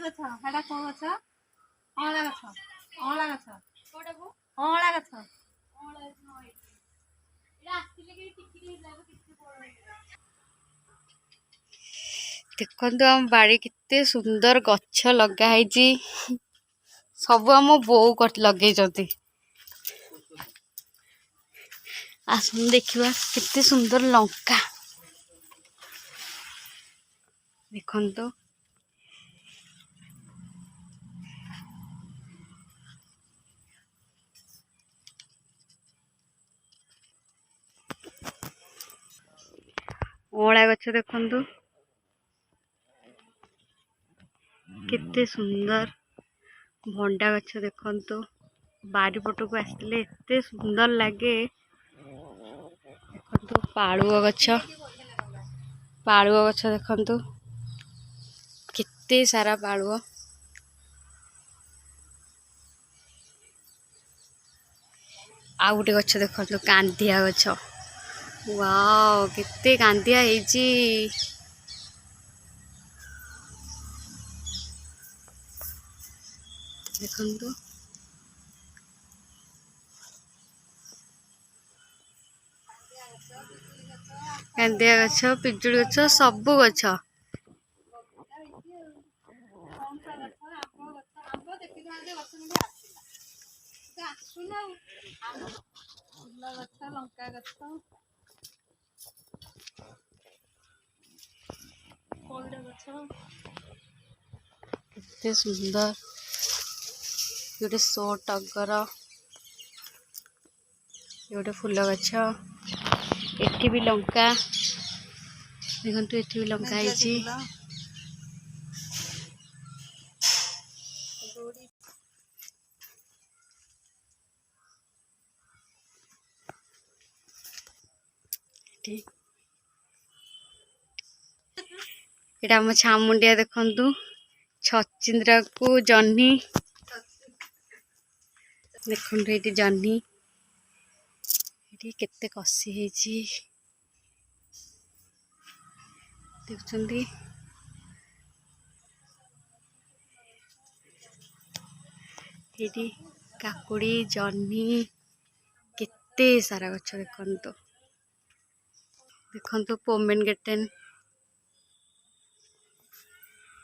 ଗଛ ହେଟା କୋଉ ଗଛ ଅଁଳା ଗଛ ଅଁଳା ଗଛ କୋଉଟାକୁ ଅଁଳା ଗଛ देखो आम बाड़ी केते सुंदर गछ लगाई सब आम बोऊ लगे आसन देखा केते सुंदर लंका देखो अँला गछ देखु केते सुंदर भंडा गछ देखु बारीपट को आसले एते सुंदर लगे देखु पालुआ गछ देखु केते सारा पालुआ आ गोटे गछ देखु कांदिया गछ वाओ केते कांदिया हेजी देखु कांदिया गछ पिजुड़ी गछ सब गछ लंका गछ केते सुंदर गोटे सो टगर गोटे फूल गछ एठी भी लंका देखु एठी भी लंका है एटा हम छामुंडिया देखु छचिंद्रा को जह्नी देखु ये जह्नी ये केते कसी है देखुंदी ये काकुड़ी जह्नी केते सारा गछ देखु देखु पोमेनग्रेटेन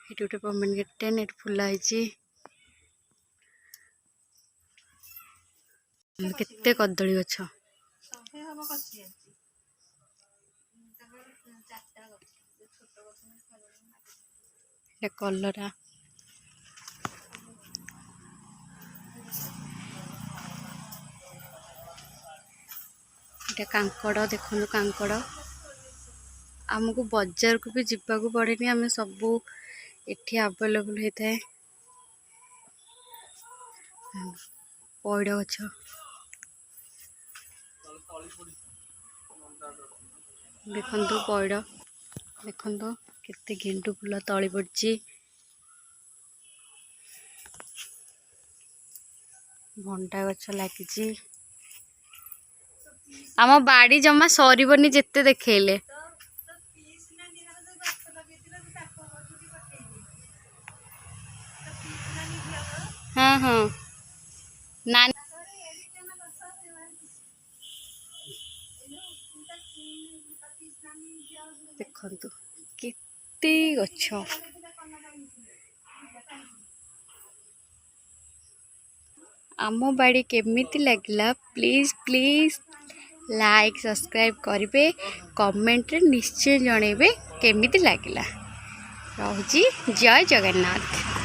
ये गोटे पोमेनग्रेटेन ये फुला केते कदली गछ कलरा कांकड़ देखो कांकड़ आमको बाजार को भी जीवा को पड़ेनी आम सबू एठी अवेलेबल होता है पैड़ गछ देखु पैड़ देखु केते गेंडु फूल तली पड़ी भंडा गछ लगी आम बाड़ी जमा सरबनी जिते देखेले हाँ हाँ ना देखु केते गछ आम बाड़ी केमिति लगला प्लीज प्लीज लाइक सब्सक्राइब करेंगे कमेंट रे निश्चय जनइबे केमिति लगला रहुची जय जगन्नाथ।